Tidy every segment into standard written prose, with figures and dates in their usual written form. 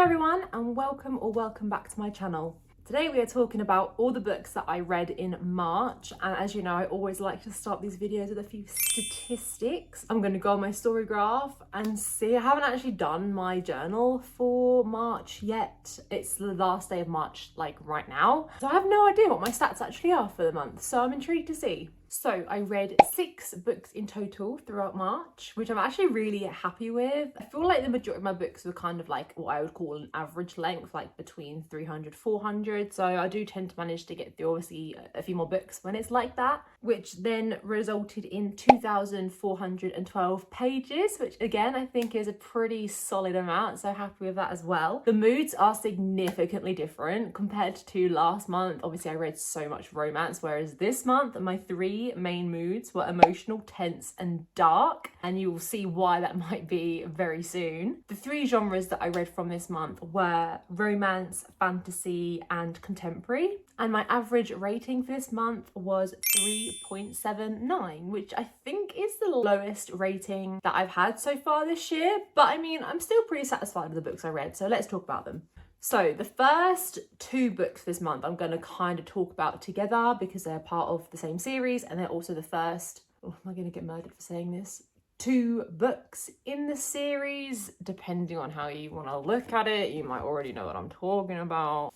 everyone, and welcome back to my channel. Today we are talking about all the books that I read in March, and as you know, I always like to start these videos with a few statistics. I'm going to go on my story graph and see. I haven't actually done my journal for March yet. It's the last day of March, like right now. So I have no idea what my stats actually are for the month, so I'm intrigued to see. So I read 6 books in total throughout March, which I'm actually really happy with. I feel like the majority of my books were kind of like what I would call an average length, like between 300, 400. So I do tend to manage to get through obviously a few more books when it's like that, which then resulted in 2,412 pages, which again, I think is a pretty solid amount. So happy with that as well. The moods are significantly different compared to last month. Obviously I read so much romance, whereas this month my 3 main moods were emotional, tense and dark, and you will see why that might be very soon. The 3 genres that I read from this month were romance, fantasy and contemporary, and my average rating for this month was 3.79, which I think is the lowest rating that I've had so far this year, but I mean I'm still pretty satisfied with the books I read, so let's talk about them. So the first 2 books this month I'm going to kind of talk about together because they're part of the same series, and they're also the first, oh, am I going to get murdered for saying this? 2 books in the series, depending on how you want to look at it. You might already know what I'm talking about.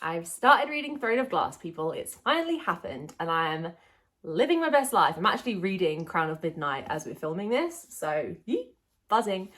I've started reading Throne of Glass, people. It's finally happened and I am living my best life. I'm actually reading Crown of Midnight as we're filming this, so buzzing.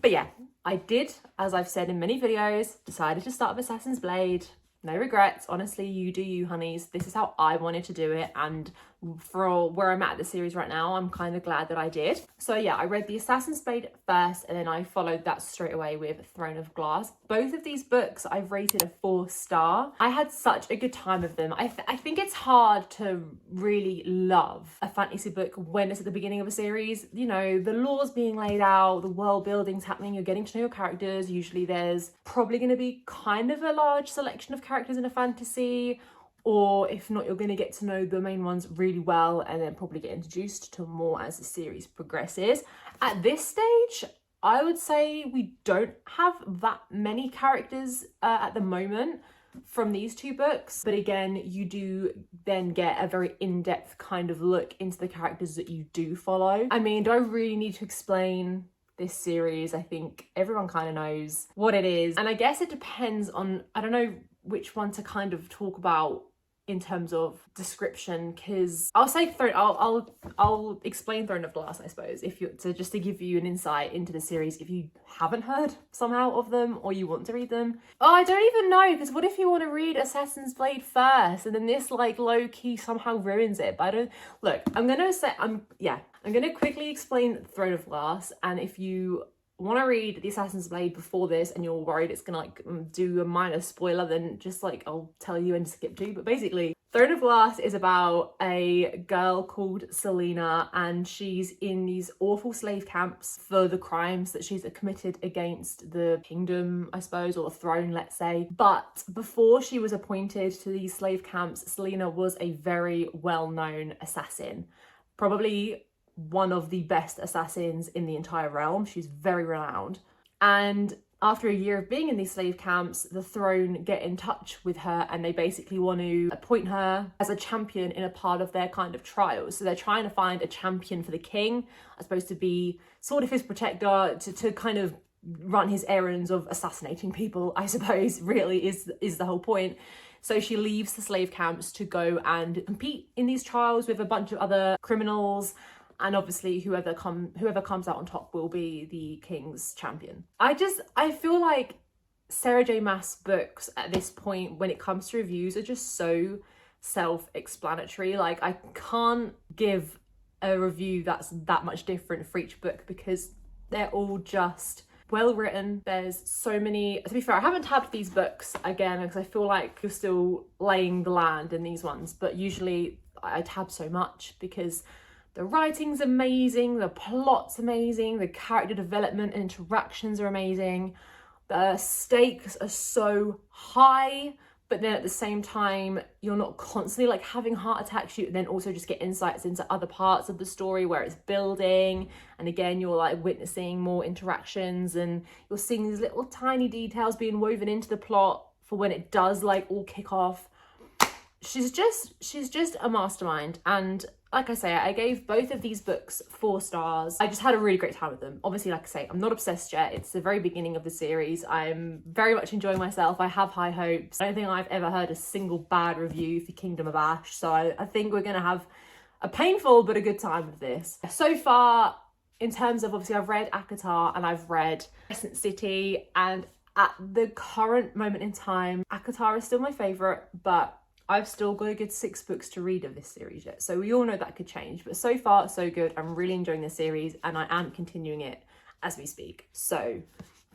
But yeah, I did, as I've said in many videos, decided to start with Assassin's Blade. No regrets. Honestly, you do you, honeys. This is how I wanted to do it, and for where I'm at the series right now, I'm kind of glad that I did. So yeah, I read the Assassin's Blade first, and then I followed that straight away with Throne of Glass. Both of these books I've rated a 4-star. I had such a good time with them. I think it's hard to really love a fantasy book when it's at the beginning of a series. You know, the lore's being laid out, the world building's happening, you're getting to know your characters. Usually there's probably going to be kind of a large selection of characters in a fantasy, or if not, you're going to get to know the main ones really well and then probably get introduced to more as the series progresses. At this stage, I would say we don't have that many characters at the moment from these 2 books, but again, you do then get a very in-depth kind of look into the characters that you do follow. I mean, do I really need to explain this series? I think everyone kind of knows what it is, and I guess it depends on, I don't know which one to kind of talk about in terms of description, because I'll say I'll explain Throne of Glass, I suppose, if you just to give you an insight into the series if you haven't heard somehow of them or you want to read them. Oh, I don't even know, because what if you want to read Assassin's Blade first and then this like low-key somehow ruins it? But I don't, look, I'm gonna quickly explain Throne of Glass, and if you want to read the Assassin's Blade before this and you're worried it's gonna like do a minor spoiler, then just like I'll tell you and skip to. But basically, Throne of Glass is about a girl called Selena, and she's in these awful slave camps for the crimes that she's committed against the kingdom, I suppose, or the throne, let's say. But before she was appointed to these slave camps, Selena was a very well-known assassin, probably one of the best assassins in the entire realm. She's very renowned. And after a year of being in these slave camps, the throne get in touch with her and they basically want to appoint her as a champion in a part of their kind of trials. So they're trying to find a champion for the king, I suppose, to be sort of his protector, to kind of run his errands of assassinating people, I suppose, really is the whole point. So she leaves the slave camps to go and compete in these trials with a bunch of other criminals, and obviously whoever comes out on top will be the king's champion. I feel like Sarah J Maas books at this point, when it comes to reviews, are just so self-explanatory. Like, I can't give a review that's that much different for each book because they're all just well written. There's so many, to be fair, I haven't tabbed these books again because I feel like you're still laying the land in these ones, but usually I tab so much because the writing's amazing, the plot's amazing, the character development and interactions are amazing, the stakes are so high, but then at the same time, you're not constantly like having heart attacks. You then also just get insights into other parts of the story where it's building. And again, you're like witnessing more interactions, and you're seeing these little tiny details being woven into the plot for when it does like all kick off. She's just a mastermind. And like I say, I gave both of these books 4 stars. I just had a really great time with them. Obviously, like I say, I'm not obsessed yet. It's the very beginning of the series. I'm very much enjoying myself. I have high hopes. I don't think I've ever heard a single bad review for Kingdom of Ash. So I think we're going to have a painful but a good time with this. So far, in terms of, obviously, I've read ACOTAR and I've read Crescent City. And at the current moment in time, ACOTAR is still my favourite, but I've still got a good 6 books to read of this series yet. So we all know that could change, but so far so good. I'm really enjoying this series and I am continuing it as we speak. So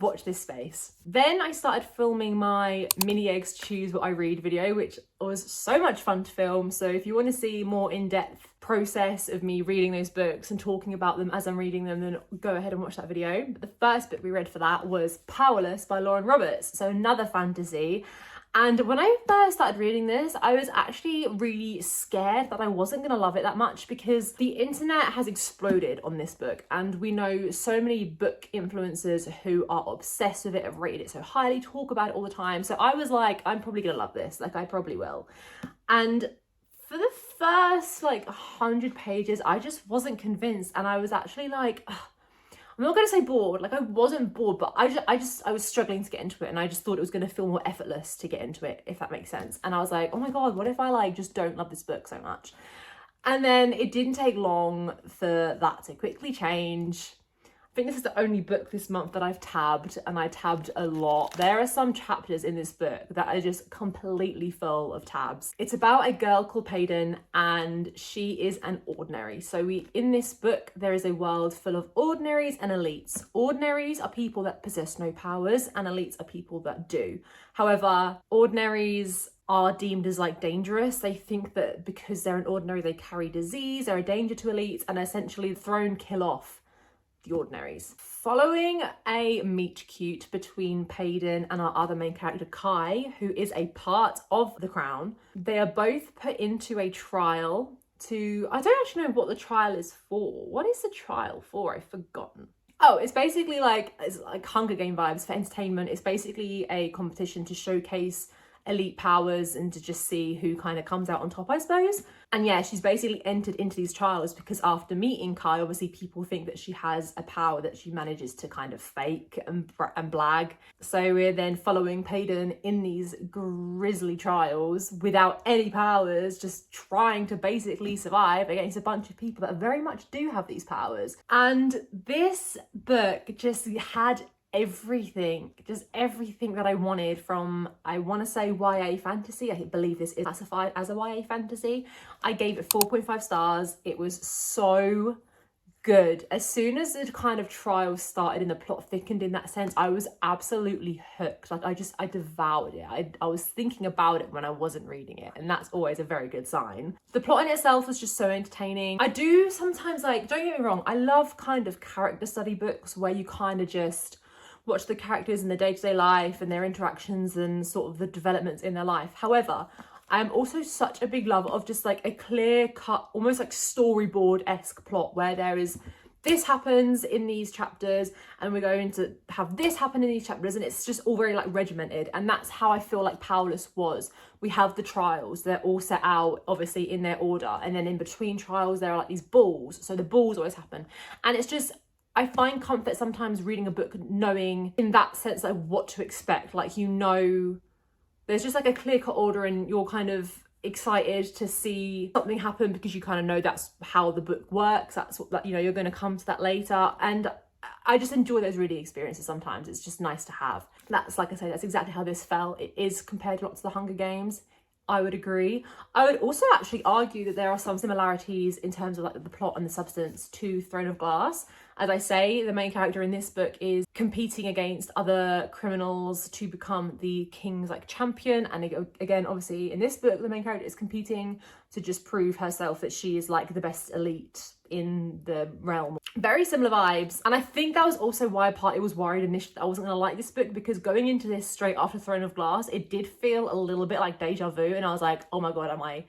watch this space. Then I started filming my Mini Eggs Choose What I Read video, which was so much fun to film. So if you want to see more in-depth process of me reading those books and talking about them as I'm reading them, then go ahead and watch that video. But the first book we read for that was Powerless by Lauren Roberts. So another fantasy. And when I first started reading this, I was actually really scared that I wasn't going to love it that much, because the internet has exploded on this book. And we know so many book influencers who are obsessed with it, have rated it so highly, talk about it all the time. So I was like, I'm probably going to love this. Like, I probably will. And for the first like 100 pages, I just wasn't convinced. And I was actually like, ugh, I'm not going to say bored, like I wasn't bored, but I was struggling to get into it, and I just thought it was going to feel more effortless to get into it, if that makes sense. And I was like, oh my God, what if I like just don't love this book so much? And then it didn't take long for that to quickly change. I think this is the only book this month that I've tabbed, and I tabbed a lot. There are some chapters in this book that are just completely full of tabs. It's about a girl called Payden, and she is an ordinary. So in this book, there is a world full of ordinaries and elites. Ordinaries are people that possess no powers, and elites are people that do. However, ordinaries are deemed as like dangerous. They think that because they're an ordinary, they carry disease, they're a danger to elites, and essentially thrown kill off the ordinaries. Following a meet cute between Payden and our other main character Kai, who is a part of the crown, they are both put into a trial to, I don't actually know what the trial is for. What is the trial for? I've forgotten. Oh, it's basically it's like Hunger Game vibes for entertainment. It's basically a competition to showcase elite powers and to just see who kind of comes out on top, I suppose. And yeah, she's basically entered into these trials because after meeting Kai, obviously people think that she has a power that she manages to kind of fake and blag. So we're then following Payden in these grisly trials without any powers, just trying to basically survive against a bunch of people that very much do have these powers. And this book just had everything that I wanted from, I want to say, YA fantasy. I believe this is classified as a YA fantasy. I gave it 4.5 stars. It was so good. As soon as the kind of trial started and the plot thickened in that sense, I was absolutely hooked. Like I devoured it. I was thinking about it when I wasn't reading it, and that's always a very good sign. The plot in itself was just so entertaining. I do sometimes, like, don't get me wrong, I love kind of character study books where you kind of just watch the characters in their day-to-day life and their interactions and sort of the developments in their life. However, I am also such a big lover of just like a clear-cut, almost like storyboard-esque plot where there is this happens in these chapters and we're going to have this happen in these chapters, and it's just all very like regimented. And that's how I feel like Powerless was. We have the trials, they're all set out obviously in their order, and then in between trials there are like these balls, so the balls always happen. And it's just, I find comfort sometimes reading a book knowing in that sense like what to expect. Like, you know, there's just like a clear-cut order and you're kind of excited to see something happen because you kind of know that's how the book works. That's what, you know, you're going to come to that later. And I just enjoy those reading experiences sometimes. It's just nice to have. That's, like I say, that's exactly how this felt. It is compared to lots of the Hunger Games. I would agree. I would also actually argue that there are some similarities in terms of like the plot and the substance to Throne of Glass. As I say, the main character in this book is competing against other criminals to become the king's like champion. And again, obviously in this book, the main character is competing to just prove herself that she is like the best elite in the realm. Very similar vibes. And I think that was also why partly was worried initially that I wasn't gonna like this book, because going into this straight after Throne of Glass, it did feel a little bit like deja vu. And I was like, oh my God, am I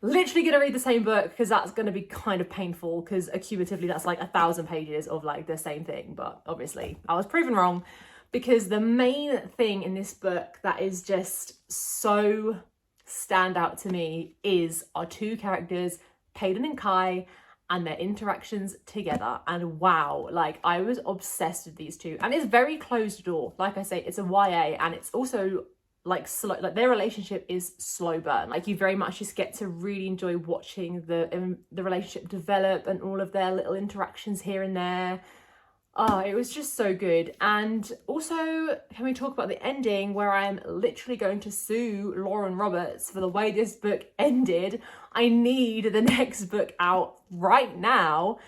literally gonna read the same book? Because that's gonna be kind of painful, because accumulatively that's like 1,000 pages of like the same thing. But obviously I was proven wrong, because the main thing in this book that is just so stand out to me is our two characters, Caden and Kai, and their interactions together. And wow, like I was obsessed with these two. And it's very closed door. Like I say, it's a YA, and it's also like slow, like their relationship is slow burn. Like you very much just get to really enjoy watching the relationship develop and all of their little interactions here and there. Oh, it was just so good. And also, can we talk about the ending, where I am literally going to sue Lauren Roberts for the way this book ended? I need the next book out right now.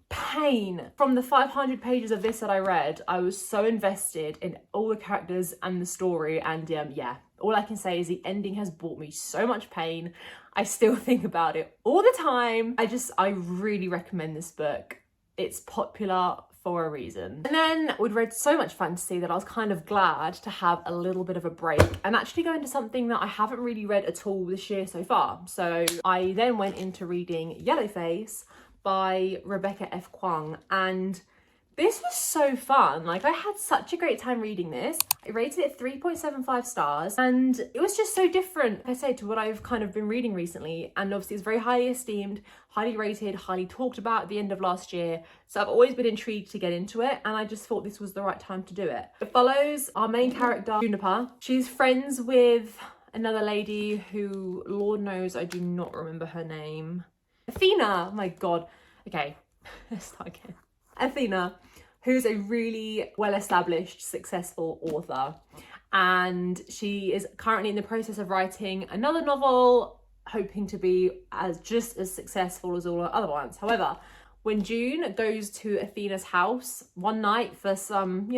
Pain. From the 500 pages of this that I read, I was so invested in all the characters and the story. And yeah, all I can say is the ending has brought me so much pain. I still think about it all the time. I really recommend this book. It's popular for a reason. And then we'd read so much fantasy that I was kind of glad to have a little bit of a break and actually go into something that I haven't really read at all this year so far. So I then went into reading Yellowface by Rebecca F. Kuang, and this was so fun. Like I had such a great time reading this. I rated it 3.75 stars, and it was just so different, like I say, to what I've kind of been reading recently. And obviously it's very highly esteemed, highly rated, highly talked about at the end of last year. So I've always been intrigued to get into it, and I just thought this was the right time to do it. It follows our main character, Juniper. She's friends with another lady who, Lord knows, I do not remember her name. Athena, oh my God. Okay, let's start again. Athena, who's a really well-established, successful author. And she is currently in the process of writing another novel, hoping to be just as successful as all her other ones. However, when June goes to Athena's house one night for some,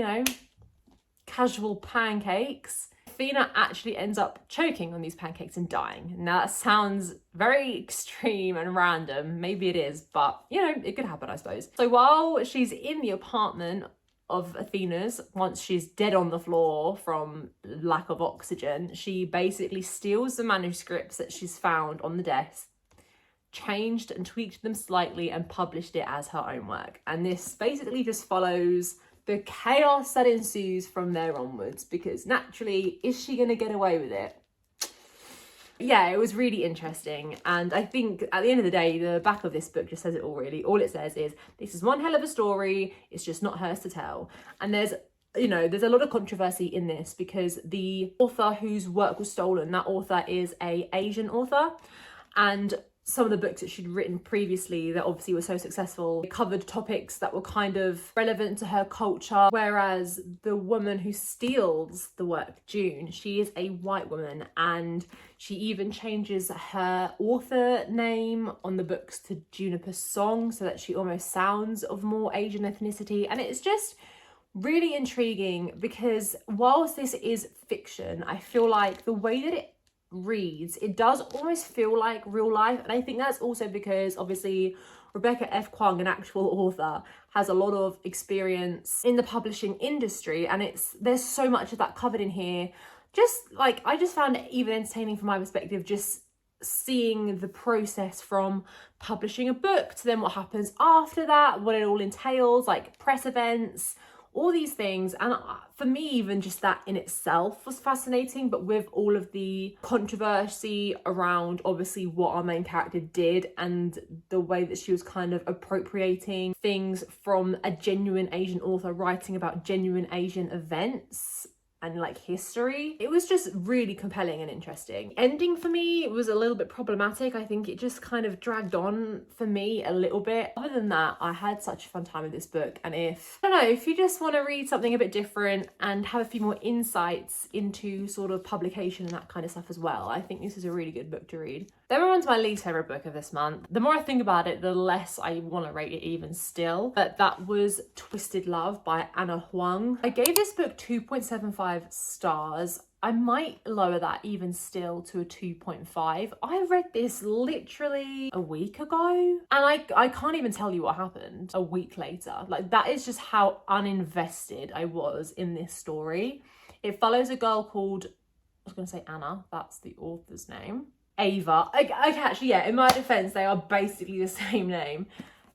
casual pancakes, Athena actually ends up choking on these pancakes and dying. Now that sounds very extreme and random, maybe it is, but it could happen, I suppose. So while she's in the apartment of Athena's, once she's dead on the floor from lack of oxygen, she basically steals the manuscripts that she's found on the desk, changed and tweaked them slightly, and published it as her own work. And this basically just follows the chaos that ensues from there onwards, because naturally, is she going to get away with it? Yeah, it was really interesting. And I think at the end of the day, the back of this book just says it all, really. All it says is, this is one hell of a story, it's just not hers to tell. And there's a lot of controversy in this, because the author whose work was stolen, that author is an Asian author, and some of the books that she'd written previously that obviously were so successful covered topics that were kind of relevant to her culture, whereas the woman who steals the work, June, she is a white woman, and she even changes her author name on the books to Juniper Song so that she almost sounds of more Asian ethnicity. And it's just really intriguing, because whilst this is fiction, I feel like the way that it reads, it does almost feel like real life. And I think that's also because obviously Rebecca F. Kuang, an actual author, has a lot of experience in the publishing industry, and there's so much of that covered in here. Just like, I just found it even entertaining from my perspective, just seeing the process from publishing a book to then what happens after that, what it all entails, like press events, all these things. And for me, even just that in itself was fascinating, but with all of the controversy around obviously what our main character did and the way that she was kind of appropriating things from a genuine Asian author writing about genuine Asian events and like history. It was just really compelling and interesting. Ending for me was a little bit problematic. I think it just kind of dragged on for me a little bit. Other than that, I had such a fun time with this book. And if you just want to read something a bit different and have a few more insights into sort of publication and that kind of stuff as well, I think this is a really good book to read. Then we're on to my least favourite book of this month. The more I think about it, the less I want to rate it even still. But that was Twisted Love by Anna Huang. I gave this book 2.75 2.5 stars. I might lower that even still to a 2.5. I read this literally a week ago and I can't even tell you what happened a week later. Like, that is just how uninvested I was in this story. It follows a girl called, I was going to say Anna, that's the author's name. Ava. Actually, yeah, in my defense, they are basically the same name.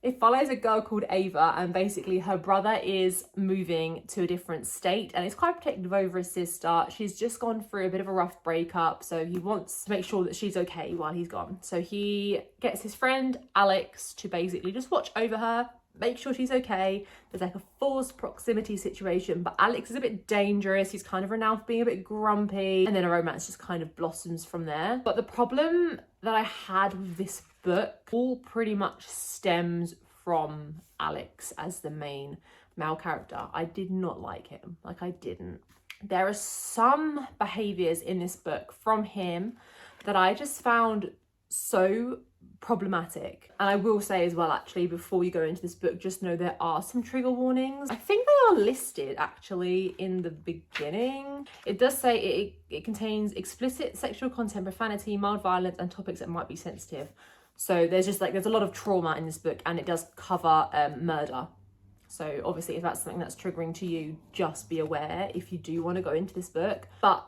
It follows a girl called Ava, and basically her brother is moving to a different state and he's quite protective over his sister. She's just gone through a bit of a rough breakup, so he wants to make sure that she's okay while he's gone. So he gets his friend Alex to basically just watch over her, make sure she's okay. There's like a forced proximity situation, but Alex is a bit dangerous. He's kind of renowned for being a bit grumpy, and then a romance just kind of blossoms from there. But the problem that I had with this book all pretty much stems from Alex as the main male character. I did not like him. Like, I didn't. There are some behaviors in this book from him that I just found so problematic. And I will say as well, actually, before you go into this book, just know there are some trigger warnings. I think they are listed actually in the beginning. It does say it contains explicit sexual content, profanity, mild violence, and topics that might be sensitive. So there's a lot of trauma in this book, and it does cover murder. So obviously if that's something that's triggering to you, just be aware if you do want to go into this book. But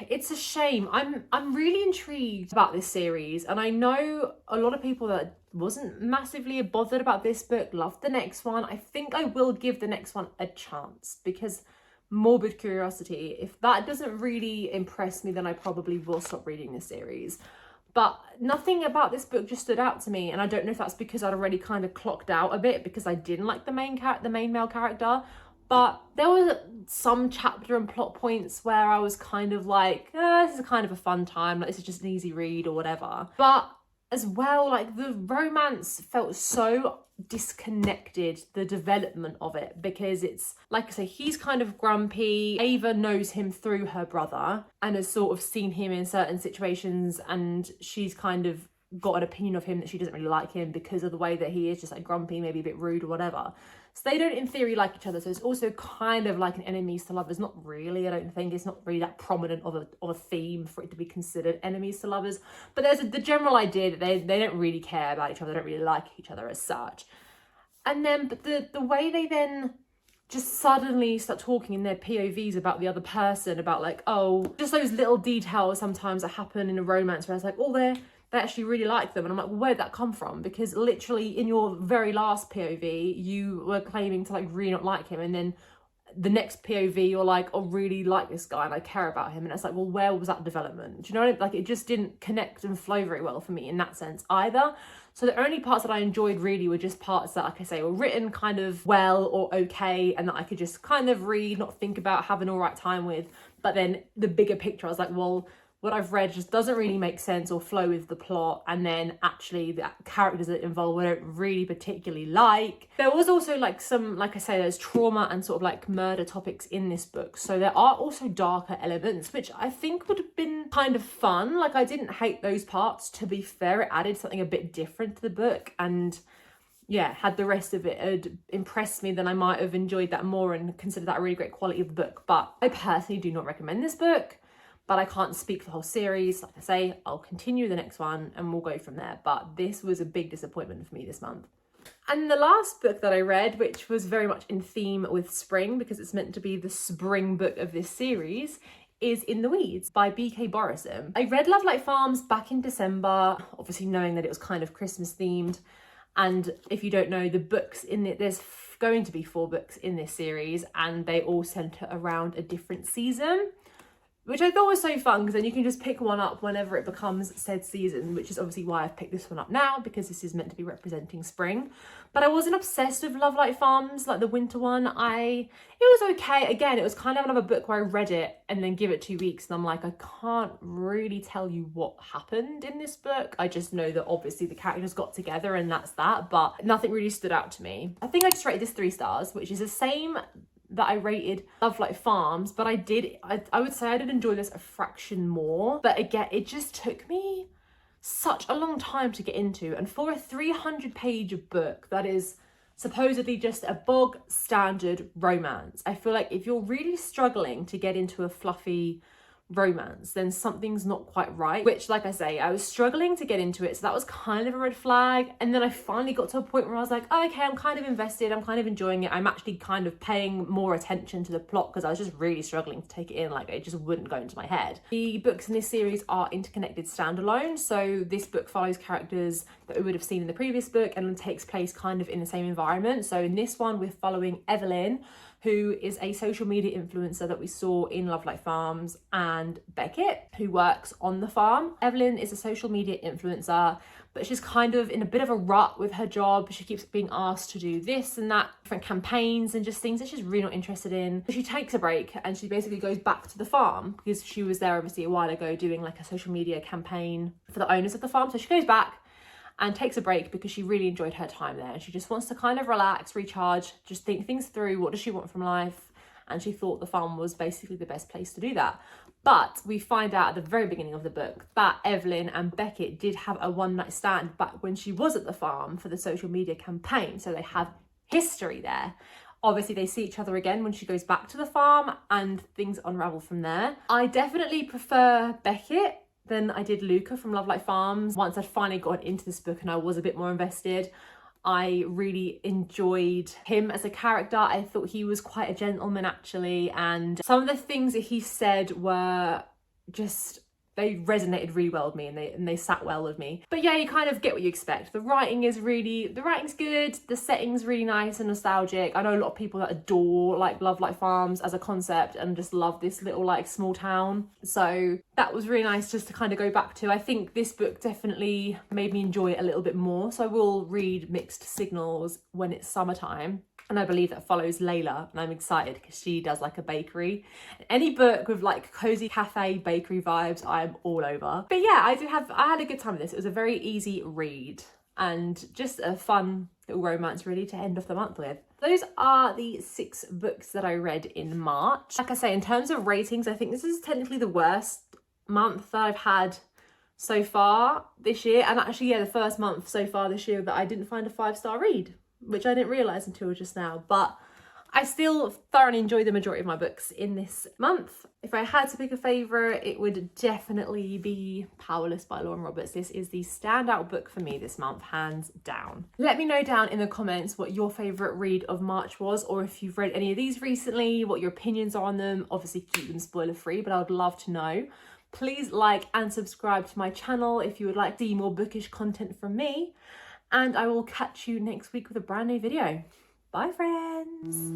it's a shame. I'm really intrigued about this series, and I know a lot of people that wasn't massively bothered about this book loved the next one. I think I will give the next one a chance, because morbid curiosity, if that doesn't really impress me, then I probably will stop reading this series. But nothing about this book just stood out to me, and I don't know if that's because I'd already kind of clocked out a bit because I didn't like the main male character. But there was some chapter and plot points where I was kind of like, this is kind of a fun time, like this is just an easy read or whatever. But as well, like, the romance felt so disconnected, the development of it, because it's like I say, he's kind of grumpy. Ava knows him through her brother and has sort of seen him in certain situations, and she's kind of got an opinion of him that she doesn't really like him because of the way that he is, just like grumpy, maybe a bit rude or whatever. So they don't in theory like each other, so it's also kind of like an enemies to lovers. Not really, I don't think. It's not really that prominent of a theme for it to be considered enemies to lovers, but there's the general idea that they don't really care about each other, they don't really like each other as such. And then but the way they then just suddenly start talking in their POVs about the other person, about like, oh, just those little details sometimes that happen in a romance where it's like, oh, they actually really like them. And I'm like, well, where'd that come from? Because literally in your very last POV, you were claiming to like really not like him. And then the next POV, you're like, oh, really like this guy and I care about him. And it's like, well, where was that development? Do you know what I mean? Like, it just didn't connect and flow very well for me in that sense either. So the only parts that I enjoyed really were just parts that, like I say, were written kind of well or okay, and that I could just kind of read, not think about, have an all right time with. But then the bigger picture, I was like, well, what I've read just doesn't really make sense or flow with the plot, and then actually the characters that involved I don't really particularly like. There was also like some, like I say, there's trauma and sort of like murder topics in this book, so there are also darker elements, which I think would have been kind of fun. Like, I didn't hate those parts, to be fair. It added something a bit different to the book, and yeah, had the rest of it had impressed me, then I might have enjoyed that more and considered that a really great quality of the book. But I personally do not recommend this book. But I can't speak for the whole series. Like I say, I'll continue the next one and we'll go from there. But this was a big disappointment for me this month. And the last book that I read, which was very much in theme with spring, because it's meant to be the spring book of this series, is In the Weeds by B.K. Borison. I read Love Like Farms back in December, obviously knowing that it was kind of Christmas themed. And if you don't know, the books in it, there's going to be 4 books in this series, and they all centre around a different season, which I thought was so fun, because then you can just pick one up whenever it becomes said season, which is obviously why I've picked this one up now, because this is meant to be representing spring. But I wasn't obsessed with Love Like Farms, like the winter one. It was okay. Again, it was kind of another book where I read it and then give it 2 weeks and I'm like, I can't really tell you what happened in this book. I just know that obviously the characters got together and that's that, but nothing really stood out to me. I think I just rated this 3 stars, which is the same that I rated Love Like Farms, but I would say I did enjoy this a fraction more. But again, it just took me such a long time to get into, and for a 300-page book that is supposedly just a bog standard romance. I feel like if you're really struggling to get into a fluffy romance, then something's not quite right, which, like I say, I was struggling to get into it, so that was kind of a red flag. And then I finally got to a point where I was like, oh, okay, I'm kind of invested, I'm kind of enjoying it, I'm actually kind of paying more attention to the plot, because I was just really struggling to take it in, like it just wouldn't go into my head. The books in this series are interconnected standalone, so this book follows characters that we would have seen in the previous book and takes place kind of in the same environment. So in this one, we're following Evelyn, who is a social media influencer that we saw in Love Like Farms, and Beckett, who works on the farm. Evelyn is a social media influencer, but she's kind of in a bit of a rut with her job. She keeps being asked to do this and that, different campaigns and just things that she's really not interested in. She takes a break and she basically goes back to the farm, because she was there obviously a while ago doing like a social media campaign for the owners of the farm. So she goes back and takes a break because she really enjoyed her time there. And she just wants to kind of relax, recharge, just think things through. What does she want from life? And she thought the farm was basically the best place to do that. But we find out at the very beginning of the book that Evelyn and Beckett did have a one-night stand back when she was at the farm for the social media campaign. So they have history there. Obviously, they see each other again when she goes back to the farm, and things unravel from there. I definitely prefer Beckett than I did Luca from Love Like Farms. Once I'd finally got into this book and I was a bit more invested, I really enjoyed him as a character. I thought he was quite a gentleman actually, and some of the things that he said were just, they resonated really well with me, and they sat well with me. But yeah, you kind of get what you expect. The writing's good, the setting's really nice and nostalgic. I know a lot of people that adore like Love Like Farms as a concept and just love this little like small town. So that was really nice just to kind of go back to. I think this book definitely made me enjoy it a little bit more. So I will read Mixed Signals when it's summertime. And I believe that follows Layla, and I'm excited because she does like a bakery. Any book with like cozy cafe bakery vibes, I'm all over. But yeah, I had a good time with this. It was a very easy read and just a fun little romance really to end off the month with. Those are the 6 books that I read in March. Like I say, in terms of ratings, I think this is technically the worst month that I've had so far this year. And actually, yeah, the first month so far this year that I didn't find a 5-star read, which I didn't realise until just now. But I still thoroughly enjoyed the majority of my books in this month. If I had to pick a favourite, it would definitely be Powerless by Lauren Roberts. This is the standout book for me this month, hands down. Let me know down in the comments what your favourite read of March was, or if you've read any of these recently, what your opinions are on them. Obviously keep them spoiler free, but I would love to know. Please like and subscribe to my channel if you would like to see more bookish content from me. And I will catch you next week with a brand new video. Bye, friends.